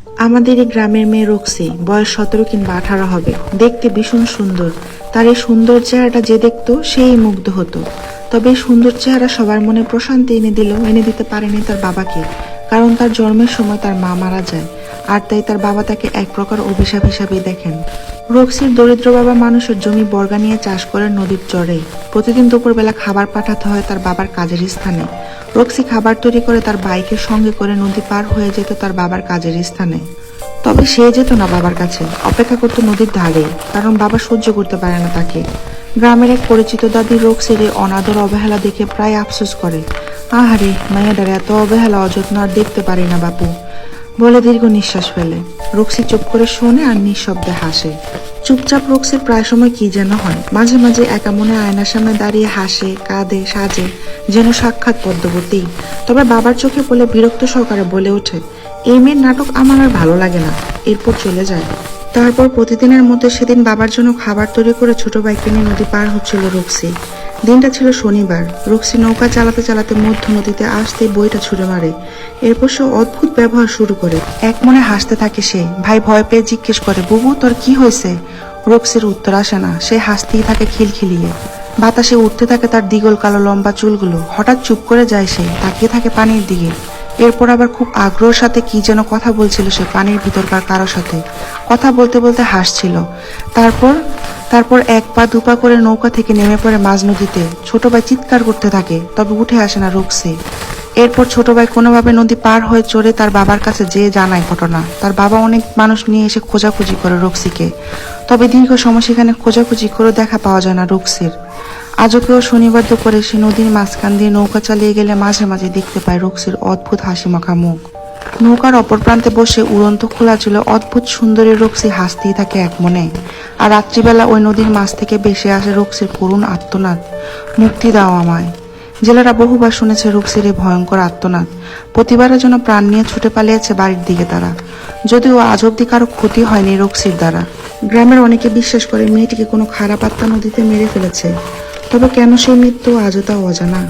আমাদের এই গ্রামের মেয়ে রক্সি, বয়স 17 কিংবা 18 হবে। দেখতে ভীষণ সুন্দর। তার এই সুন্দর চেহারাটা যে দেখতো সেই মুগ্ধ হতো। তবে এই সুন্দর চেহারা সবার মনে প্রশান্তি এনে দিতে পারেনি তার বাবাকে। কারণ তার জন্মের সময় তার মা মারা যায়, আর তাই তার বাবা তাকে এক প্রকার অভিশাপ হিসাবেই দেখেন। রক্সির দরিদ্র বাবা মানুষের জমি বর্গা নিয়ে চাষ করে নদীর চরে। প্রতিদিন দুপুরবেলা খাবার পাঠাতে হয় তার বাবার কাজের স্থানে। রক্সি খাবার তৈরি করে তার বাইকের সঙ্গে করে নদী পার হয়ে যেত তার বাবার কাজের স্থানে। তবে সে যেত না বাবার কাছে, অপেক্ষা করতো নদীর ধারে, কারণ বাবা সহ্য করতে পারে না তাকে। গ্রামের এক পরিচিত দাদি রক্সির এই অনাদর অবহেলা দেখে প্রায় আফসোস করে। আহারে, মেয়েদের এত অবহেলা অযত্ন আর দেখতে পারি না বাপু, বলে দীর্ঘ নিঃশ্বাস ফেলে। রক্সি চুপ করে শোনে আর নিঃশব্দে হাসে। চুপচাপ রক্সির প্রায় সময় কি যেন হয়, মাঝে মাঝে একা মনে আয়নার সামনে দাঁড়িয়ে হাসে, কাঁদে, সাজে, যেন সাক্ষাৎ পদ্মবতী। তবে বাবার চোখে বলে বিরক্ত সহকারে বলে ওঠে, এই মেয়ের নাটক আমার আর ভালো লাগে না। এরপর চলে যায়। তারপর প্রতিদিনের মধ্যে সেদিন বাবার জন্য খাবার তৈরি করে ছোট বাইকে নিয়ে নদী পার হচ্ছিল রক্সি। দিনটা ছিল শনিবার। রক্সি নৌকা চালাতে চালাতে মধ্য নদীতে আসতেই বইটা ছুঁড়ে মারে। এরপর সে অদ্ভুত ব্যবহার শুরু করে। এক মনে হাসতে থাকে সে। ভাই ভয় পেয়ে জিজ্ঞেস করে, বুবু তোর কি হয়েছে? রক্সির উত্তর আসে না। সে হাসতেই থাকে খিলখিলিয়ে। বাতাসে উঠতে থাকে তার দ্বিগল কালো লম্বা চুলগুলো। হঠাৎ চুপ করে যায় সে, তাকিয়ে থাকে পানির দিকে। এরপর আবার খুব আগ্রহের সাথে কি যেন কথা বলছিল সে পানির ভিতরকার কারো সাথে। কথা বলতে বলতে হাসছিল। তারপর এক পা দুপা করে নৌকা থেকে নেমে পড়ে মাঝ নদীতে। ছোট ভাই চিৎকার করতে থাকে, তবে উঠে আসে না রক্সি। এরপর ছোট ভাই কোনোভাবে নদী পার হয়ে চড়ে তার বাবার কাছে যেয়ে জানায় ঘটনা। তার বাবা অনেক মানুষ নিয়ে এসে খোঁজাখুঁজি করে রক্সিকে। তবে দীর্ঘ সময় সেখানে খোঁজাখুঁজি করে দেখা পাওয়া যায় না রক্সির। আজও কেউ শনিবার করে সে নদীর মাঝখান দিয়ে নৌকা চালিয়ে গেলে মাঝে মাঝে দেখতে পায় রক্সির অদ্ভুত হাসি মাখা মুখ। নৌকার অপর প্রান্তে বসে উড়ন্ত খোলা চুলে অদ্ভুত সুন্দরী রক্সি হাসতেই থাকে এক মনে। আর রাত্রিবেলা ওই নদীর মাছ থেকে ভেসে আসে রক্সির করুণ আর্তনাদ, মুক্তি দাও আমায়। জেলেরা বহুবার শুনেছে রক্সির এই ভয়ঙ্কর আর্তনাদ। প্রতিবারের জন্য প্রাণ নিয়ে ছুটে পালিয়েছে বাড়ির দিকে তারা। যদিও আজ অব্দি কারো ক্ষতি হয়নি রক্সির দ্বারা। গ্রামের অনেকে বিশ্বাস করে মেয়েটিকে কোনো খারাপ আত্মা নদীতে মেরে ফেলেছে। তবে কেন সেই মৃত্যু আজও তা অজানা।